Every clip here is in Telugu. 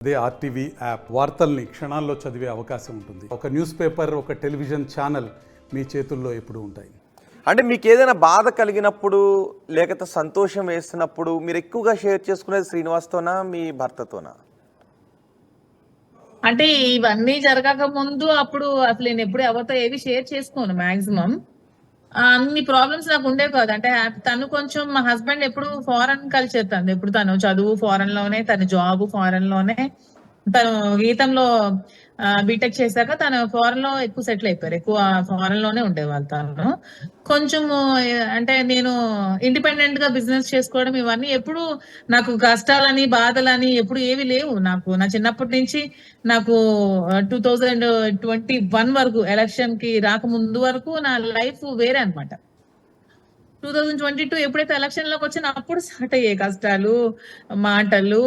అదే ఆర్టీవీ యాప్ వార్తల్ని క్షణాల్లో చదివే అవకాశం ఉంటుంది. ఒక న్యూస్ పేపర్, ఒక టెలివిజన్ ఛానల్ మీ చేతుల్లో ఎప్పుడూ ఉంటాయి. అంటే మీకు ఏదైనా బాధ కలిగినప్పుడు లేకపోతే సంతోషం వేస్తున్నప్పుడు మీరు ఎక్కువగా షేర్ చేసుకునేది శ్రీనివాస్తోనా మీ భర్తతోనా? అంటే ఇవన్నీ జరగక ముందు అప్పుడు అసలు నేను ఎప్పుడు ఎవరితో ఏవి షేర్ చేసుకోను మాక్సిమం. అన్ని ప్రాబ్లమ్స్ నాకు ఉండేవి కాదు. అంటే తను కొంచెం మా హస్బెండ్ ఎప్పుడు ఫారెన్ కల్చర్, తను ఎప్పుడు తను చదువు ఫారెన్ లోనే, తన జాబ్ ఫారెన్ లోనే. తను గీతంలో బీటెక్ చేశాక తను ఫారెన్ లో ఎక్కువ సెటిల్ అయిపోయారు, ఎక్కువ ఫారెన్ లోనే ఉండేవాళ్ళు. తను కొంచెం అంటే నేను ఇండిపెండెంట్ గా బిజినెస్ చేసుకోవడం ఇవన్నీ ఎప్పుడు నాకు కష్టాలని బాధలని ఎప్పుడు ఏవి లేవు. నాకు నా చిన్నప్పటి నుంచి నాకు 2021 వరకు, ఎలక్షన్ కి రాకముందు వరకు నా లైఫ్ వేరే అనమాట. 2022 ఎప్పుడైతే ఎలక్షన్ లోకి వచ్చిన అప్పుడు స్టార్ట్ అయ్యాయి కష్టాలు, మాటలు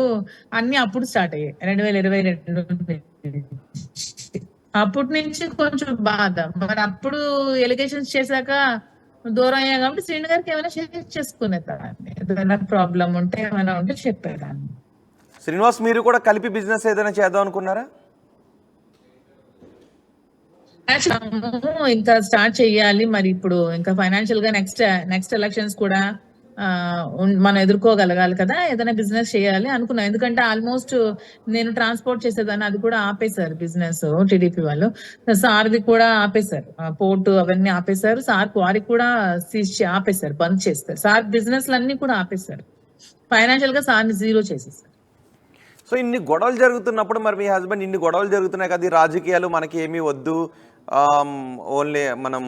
అన్ని అప్పుడు స్టార్ట్ అయ్యాయి 2022. అప్పటి నుంచి కొంచెం బాధ. మరి అప్పుడు ఎలిగేషన్స్ చేశాక దూరం అయ్యా కాబట్టి శ్రీను గారికి ఏమైనా షేర్ చేసుకునేదాన్ని, ఏదైనా ప్రాబ్లం ఉంటే ఏమైనా ఉంటే చెప్పేదాన్ని. శ్రీనివాస్, మీరు కూడా కలిపి బిజినెస్ ఏదైనా చేద్దాం అనుకున్నారా? ఇంకా స్టార్ట్ చెయ్యాలి. మరి ఇప్పుడు ఇంకా ఫైనాన్షియల్ గా నెక్స్ట్ ఎలక్షన్స్ కూడా మనం ఎదుర్కోగలగాలి కదా, ఏదైనా బిజినెస్ చేయాలి అనుకున్నాం. ఎందుకంటే ఆల్మోస్ట్ నేను ట్రాన్స్పోర్ట్ చేసేదాన్ని, అది కూడా ఆపేశారు బిజినెస్ టీడీపీ వాళ్ళు. సార్ది కూడా ఆపేశారు, పోర్టు అవన్నీ ఆపేశారు. సార్ క్వారీ కూడా ఆపేశారు, బంద్ చేస్తారు. సార్ బిజినెస్ అన్ని కూడా ఆపేశారు. ఫైనాన్షియల్ గా సార్ని జీరో చేసేసారు. సో ఇన్ని గొడవలు జరుగుతున్నప్పుడు మరి మీ హస్బెండ్ ఇన్ని గొడవలు జరుగుతున్నాయి కదా, రాజకీయాలు మనకి ఏమీ వద్దు, ఓన్లీ మనం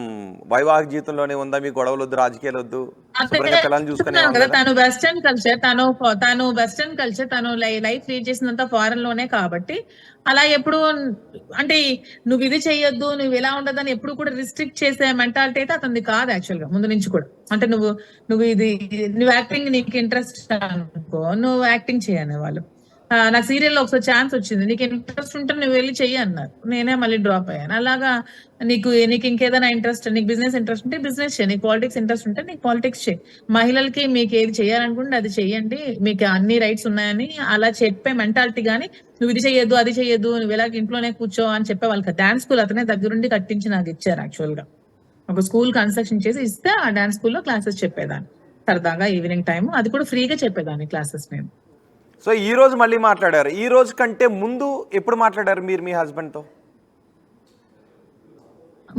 వైవాహిక జీవితంలోనే ఉందా, మీ గొడవలు వద్దు, రాజకీయాలు వద్దు, పిల్లల్ని చూసుకునే తను వెస్టర్న్ కల్చర్, తను వెస్టర్న్ కల్చర్, తను లైఫ్ లీడ్ చేసినంత ఫారెన్ లోనే కాబట్టి అలా ఎప్పుడు అంటే నువ్వు ఇది చెయ్యొద్దు, నువ్వు ఇలా ఉండదని ఎప్పుడు కూడా రిస్ట్రిక్ట్ చేసే మెంటాలిటీ అయితే అతనిది కాదు యాక్చువల్ గా, ముందు నుంచి కూడా. అంటే నువ్వు యాక్టింగ్ నీకు ఇంట్రెస్ట్ అనుకో, నువ్వు యాక్టింగ్ చేయనే వాళ్ళు. నాకు సీరియల్లో ఒకసారి ఛాన్స్ వచ్చింది, నీకు ఇంట్రెస్ట్ ఉంటే నువ్వు వెళ్ళి చెయ్యి అన్నారు. నేనే మళ్ళీ డ్రాప్ అయ్యాను. అలాగా నీకు ఇంకేదైనా ఇంట్రెస్ట్, నీకు బిజినెస్ ఇంట్రెస్ట్ ఉంటే బిజినెస్ చేయి, నీకు పాలిటిక్స్ ఇంట్రెస్ట్ ఉంటే నీకు పాలిటిక్స్ చేయి. మహిళలకి మీకు ఏది చేయాలనుకుంటే అది చెయ్యండి, మీకు అన్ని రైట్స్ ఉన్నాయని అలా చెప్పే మెంటాలిటీ. కానీ నువ్వు ఇది చెయ్యొద్దు, అది చెయ్యొద్దు, నువ్వు ఇలా ఇంట్లోనే కూర్చో అని చెప్పే వాళ్ళకి డాన్స్ స్కూల్ అతనే దగ్గరుండి కట్టించి నాకు ఇచ్చారు. యాక్చువల్ గా ఒక స్కూల్ కన్స్ట్రక్షన్ చేసి ఇస్తే ఆ డాన్స్ స్కూల్లో క్లాసెస్ చెప్పేదాన్ని సరదాగా ఈవినింగ్ టైం, అది కూడా ఫ్రీగా చెప్పేదాన్ని క్లాసెస్ నేను. సో ఈ రోజు మళ్ళీ మాట్లాడారు. ఈ రోజు కంటే ముందు ఎప్పుడు మాట్లాడారు మీరు మీ హస్బెండ్ తో?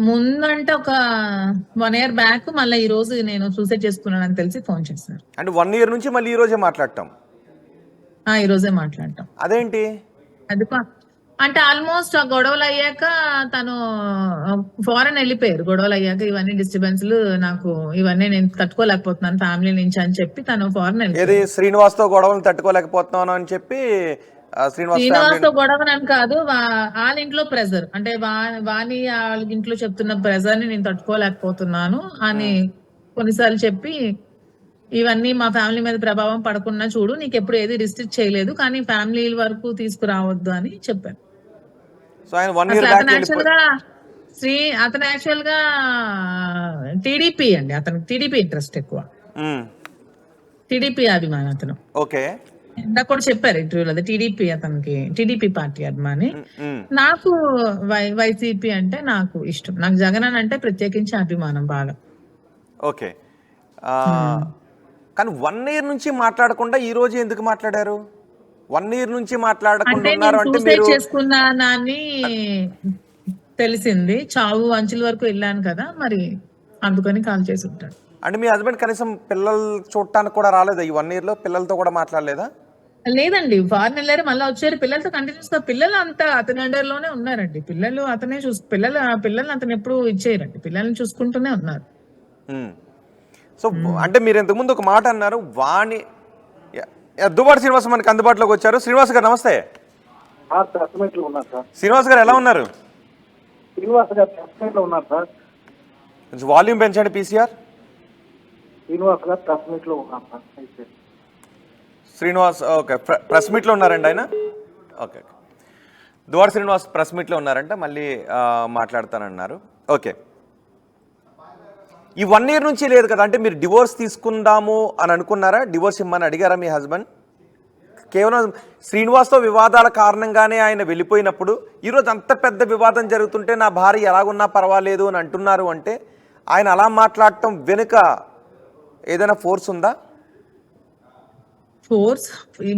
ముందంటే ఒక 1 year బ్యాక్, మళ్ళీ ఈ రోజు నేను సూసైడ్ చేసుకున్నానని తెలిసి ఫోన్ చేశారు. అంటే 1 year నుంచి మళ్ళీ ఈ రోజే మాట్లాడటం? ఈ రోజే మాట్లాడటం. అదేంటి? అది అంటే ఆల్మోస్ట్ ఆ గొడవలు అయ్యాక తను ఫారెన్ వెళ్ళిపోయారు. గొడవలు అయ్యాక ఇవన్నీ డిస్టర్బెన్స్లు, నాకు ఇవన్నీ నేను తట్టుకోలేకపోతున్నాను ఫ్యామిలీ నుంచి అని చెప్పి తను ఫారెన్ వెళ్ళిపోయారు. శ్రీనివాస్ తో గొడవలు తట్టుకోలేకపోతున్నాను అని చెప్పి శ్రీనివాస్ తో గొడవనని కాదు, వాళ్ళ ఇంట్లో ప్రెజర్, అంటే వాణి వాళ్ళ ఇంట్లో చెప్తున్న ప్రెజర్ ని నేను తట్టుకోలేకపోతున్నాను అని కొన్నిసార్లు చెప్పి, ఇవన్నీ మా ఫ్యామిలీ మీద ప్రభావం పడకుండా చూడు, నీకు ఎప్పుడు ఏది రిస్ట్రిక్ట్ చేయలేదు, కానీ ఫ్యామిలీ వరకు తీసుకురావద్దు అని చెప్పాను. అతను యాక్చువల్ గా టీడీపీ అండి, అతను టీడీపీ ఇంట్రెస్ట్ ఎక్కువ, టీడీపీ అభిమాని అతను. ఓకే, ఇందాక కూడా చెప్పారు ఇంటర్వ్యూలో, టీడీపీ అతనికి టీడీపీ పార్టీ అభిమాని. నాకు వైసీపీ అంటే నాకు ఇష్టం, నాకు జగన్ అంటే ప్రత్యేకించి అభిమానం బాగా. ఓకే, కానీ 1 year నుంచి మాట్లాడకుండా ఈ రోజు ఎందుకు మాట్లాడారు? 1 year నుంచి మాట్లాడకుండా ఉన్నారు అంటే మీరు చేసుకున్నానని తెలిసింది, చావు అంచుల వరకు వెళ్ళాను కదా, మరి అందుకని కాల్ చేసి ఉంటాడు. అంటే మీ హస్బెండ్ కనీసం పిల్లలు చూడటానికి కూడా రాలేదా ఈ 1 year లో? పిల్లలతో కూడా మాట్లాడలేదా? లేదండి, ఫారెన్ వెళ్ళారు, మళ్ళీ వచ్చారు. పిల్లలతో కంటిన్యూస్ గా, పిల్లలు అంతా అతని అండర్ లోనే ఉన్నారండి. పిల్లలు అతనే పిల్లల్ని అతను ఎప్పుడు ఇచ్చేయరండి, పిల్లల్ని చూసుకుంటూనే ఉన్నారు. సో అంటే మీరు ఇంతకుముందు ఒక మాట అన్నారు, వాణి దువ్వాడ శ్రీనివాస్ మనకి అందుబాటులోకి వచ్చారు. శ్రీనివాస్ గారు నమస్తే. శ్రీనివాస్ గారు ఎలా ఉన్నారు? కొంచెం వాల్యూమ్ పెంచండి పీసీఆర్. శ్రీనివాస్ ఓకే, ప్రెస్ మీట్లో ఉన్నారండి ఆయన. ఓకే, దువ్వాడ శ్రీనివాస్ ప్రెస్ మీట్లో ఉన్నారంట, మళ్ళీ మాట్లాడతానన్నారు. ఓకే, ఈ 1 year నుంచి లేదు కదా, అంటే మీరు డివోర్స్ తీసుకుందాము అని అనుకున్నారా? డివోర్స్ ఇమ్మని అడిగారా మీ హస్బెండ్? కేవలం శ్రీనివాస్తో వివాదాల కారణంగానే ఆయన వెళ్ళిపోయినప్పుడు ఈరోజు అంత పెద్ద వివాదం జరుగుతుంటే నా భార్య ఎలాగున్నా పర్వాలేదు అని అంటున్నారు అంటే ఆయన అలా మాట్లాడటం వెనుక ఏదైనా ఫోర్స్ ఉందా? ఫోర్స్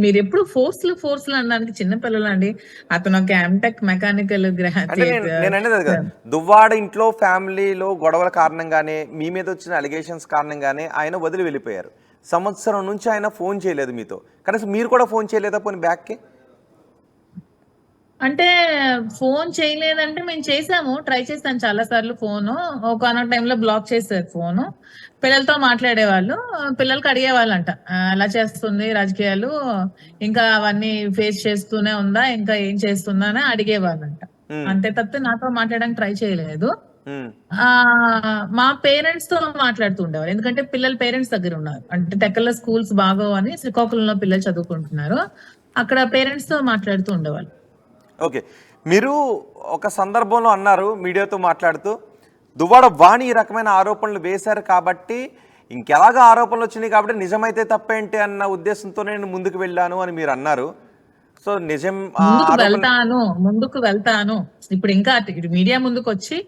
మీరు ఎప్పుడు ఫోర్స్లు అనడానికి చిన్నపిల్లలు అండి. అతను ఒక ఎంటెక్ మెకానికల్ అంటే నేను అనేది అది కదా, దువ్వాడ ఇంట్లో ఫ్యామిలీలో గొడవల కారణంగానే మీ మీద వచ్చిన అలిగేషన్స్ కారణంగానే ఆయన వదిలి వెళ్ళిపోయారు. సంవత్సరం నుంచి ఆయన ఫోన్ చేయలేదు మీతో, కనీసం మీరు కూడా ఫోన్ చేయలేదా పోనీ బ్యాక్కి? అంటే ఫోన్ చేయలేదంటే మేము చేసాము, ట్రై చేస్తాను చాలా సార్లు. ఫోను ఒకనొక టైంలో బ్లాక్ చేశారు ఫోను. పిల్లలతో మాట్లాడేవాళ్ళు, పిల్లలకి అడిగేవాళ్ళంట ఎలా చేస్తుంది రాజకీయాలు, ఇంకా అవన్నీ ఫేస్ చేస్తూనే ఉందా, ఇంకా ఏం చేస్తుందా అని అడిగేవాళ్ళంట. అంతే తప్పితే నాతో మాట్లాడడానికి ట్రై చేయలేదు. మా పేరెంట్స్ తో మాట్లాడుతూ ఉండేవారు, ఎందుకంటే పిల్లలు పేరెంట్స్ దగ్గర ఉన్నారు. అంటే టెక్కల్లో స్కూల్స్ బాగోవు అని శ్రీకాకుళంలో పిల్లలు చదువుకుంటున్నారు, అక్కడ పేరెంట్స్ తో మాట్లాడుతూ ఉండేవాళ్ళు. ఓకే, మీరు ఒక సందర్భంలో అన్నారు మీడియాతో మాట్లాడుతూ, దువ్వాడ వాణి ఈ రకమైన ఆరోపణలు వేశారు కాబట్టి ఇంకెలాగా ఆరోపణలు వచ్చినాయి కాబట్టి నిజమైతే తప్పేంటి అన్న ఉద్దేశంతో నేను ముందుకు వెళ్ళాను అని మీరు అన్నారు. సో నిజం ముందుకు వెళ్తాను ఇప్పుడు ఇంకా మీడియా ముందుకు వచ్చి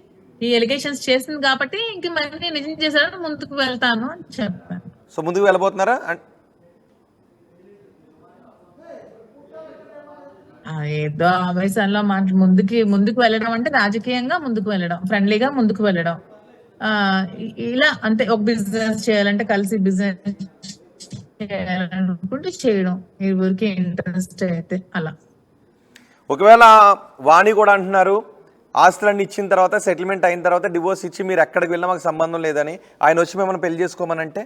ఈ ఎలిగేషన్స్ చేసింది కాబట్టి ఇంక మళ్ళీ నిజం చేశాడు, ముందుకు వెళ్తాను అని చెప్పాను. సో ముందుకు వెళ్ళబోతున్నారా? ఏదో ఆవేశంలో ముందుకు వెళ్ళడం అంటే రాజకీయంగా ముందుకు వెళ్ళడం, ఫ్రెండ్లీగా ముందుకు వెళ్ళడం, ఇలా అంటే ఒక బిజినెస్ చేయాలంటే కలిసి బిజినెస్ చేయాలనుకుంటే చేయడం, ఎవరికి ఇంట్రెస్ట్ అయితే అలా. ఒకవేళ వాణి కూడా అంటున్నారు ఆస్తులన్నీ ఇచ్చిన తర్వాత సెటిల్మెంట్ అయిన తర్వాత డివోర్స్ ఇచ్చి మీరు ఎక్కడికి వెళ్ళినా మాకు సంబంధం లేదని, ఆయన వచ్చి మిమ్మల్ని పెళ్లి చేసుకోమనంటే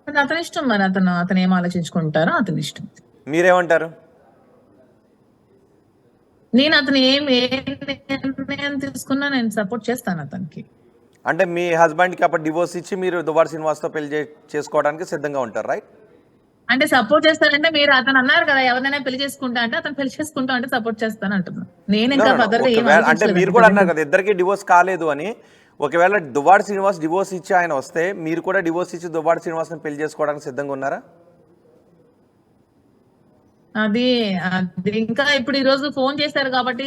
అతని ఇష్టం. మరి అతను ఏం ఆలోచించుకుంటారో అతని ఇష్టం. మీరేమంటారు? నేను అతను ఏ నిర్ణయం తీసుకున్నా నేను సపోర్ట్ చేస్తాను అతనికి. అంటే మీ హస్బెండ్ కి అప్పుడు డివోర్స్ ఇచ్చి మీరు దువ్వాడ శ్రీనివాస్తో పెళ్లి చేసుకోవడానికి సిద్ధంగా ఉంటారు, రైట్? అంటే సపోర్ట్ చేస్తారంటే మీరు అతను అన్నారు కదా ఎవరినైనా పెళ్లి చేసుకుంటా అంటే అతను పెళ్లి చేసుకుంటా అంటే సపోర్ట్ చేస్తాను అంటున్నాను నేను. ఇంకా అంటే మీరు కూడా అన్నారు కదా ఇద్దరికి డివోర్స్ కాలేదు అని. ఒకవేళ దువ్వాడ శ్రీనివాస్ డివోర్స్ ఇచ్చి ఆయన వస్తే మీరు కూడా డివోర్స్ ఇచ్చి దువ్వాడ శ్రీనివాస్ని పెళ్లి చేసుకోవడానికి సిద్ధంగా ఉన్నారా? అది ఇంకా ఇప్పుడు ఈ రోజు ఫోన్ చేశారు కాబట్టి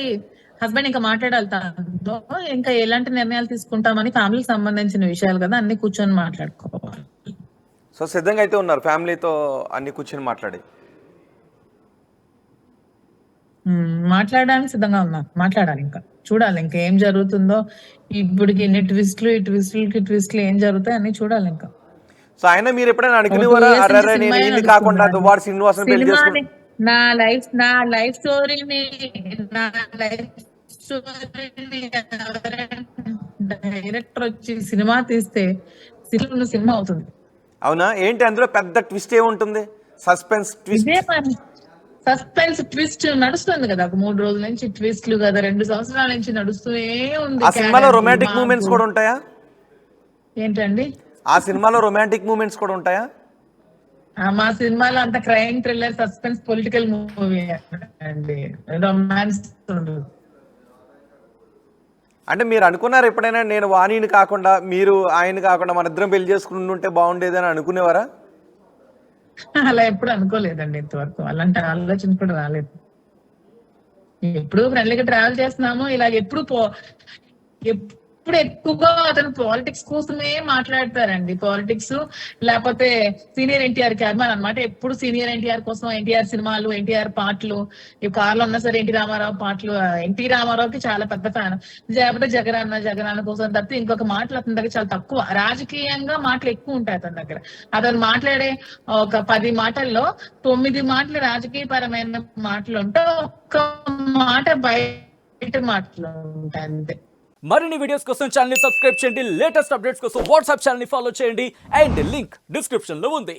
హస్బెండ్ ఇంకా మాట్లాడాలి తనతో, ఇంకా ఎలాంటి నిర్ణయాలు తీసుకుంటామని ఫ్యామిలీకి సంబంధించిన విషయాలు కదా అన్ని కూర్చొని మాట్లాడుకోవాలి. సో సిద్ధంగా అయితే ఉన్నారు ఫ్యామిలీతో అన్ని కూర్చొని మాట్లాడడానికి సిద్ధంగా ఉన్నారు. మాట్లాడాలి, ఇంకా చూడాలి ఇంకా ఏం జరుగుతుందో. ఇప్పటికి ఎన్ని ట్విస్ట్లు ఏం జరుగుతాయి అన్ని చూడాలి ఇంకా. సో ఆయన మీరు ఎప్పుడైనా అనుకునేవారా కాకుండా దువ్వాడ శ్రీనివాస్ని పెళ్లి చేసుకుంటే నా లైఫ్ స్టోరీని డైరెక్టర్ వచ్చి సినిమా తీస్తే సినిమా అవుతుంది. అవునా? ఏంటి అందులో పెద్ద ట్విస్ట్ ఏముంటుంది? సస్పెన్స్ ట్విస్ట్ నడుస్తుంది కదా, 3 రోజుల నుంచి ట్విస్ట్లు కదా, 2 సంవత్సరాల నుంచి నడుస్తూనే ఉంది. ఆ సినిమాలో రొమాంటిక్ మూమెంట్స్ కూడా ఉంటాయా? ఏంటండి? ఆ సినిమాలో రొమాంటిక్ మూమెంట్స్ కూడా ఉంటాయా? మా సినిమాలో అంత crime thriller suspense political movie అండి, రొమాన్స్ ఉండదు. అంటే మీరు అనుకున్నారు ఎప్పుడైనా నేను వాణిని కాకుండా మీరు ఆయన కాకుండా మన ఇద్దరం పెళ్లి చేసుకుని ఉంటే బాగుండేది అని అనుకునేవారా? అలా ఎప్పుడు అనుకోలేదండి ఇంతవరకు, అలాంటి ఆలోచన కూడా రాలేదు. ఎప్పుడు ఫ్రెండ్లీగా ట్రావెల్ చేస్తున్నాము ఇలాగ. ఎప్పుడు ఎక్కువగా అతను పాలిటిక్స్ కోసమే మాట్లాడతారండి. పాలిటిక్స్ లేకపోతే సీనియర్ ఎన్టీఆర్ కి అభిమానం అనమాట. ఎప్పుడు సీనియర్ ఎన్టీఆర్ కోసం, ఎన్టీఆర్ సినిమాలు, ఎన్టీఆర్ పాటలు, ఈ కార్లో ఉన్నా సరే ఎన్టీ రామారావు పాటలు. ఎన్టీ రామారావుకి చాలా పెద్ద ఫ్యాన్. లేకపోతే జగనన్న కోసం తప్పితే ఇంకొక మాటలు అతని దగ్గర చాలా తక్కువ. రాజకీయంగా మాటలు ఎక్కువ ఉంటాయి అతని దగ్గర. అతను మాట్లాడే ఒక 10 మాటల్లో 9 మాటలు రాజకీయ పరమైన మాటలు ఉంటే, ఒక్క మాట బయట మాటలు ఉంటాయి అంతే. మరిన్ని వీడియోస్ కోసం ఛానల్ ని సబ్స్క్రైబ్ చేయండి, లేటెస్ట్ అప్డేట్స్ కోసం వాట్సాప్ ఛానల్ ని ఫాలో చేయండి, అండ్ లింక్ డిస్క్రిప్షన్ లో ఉంది.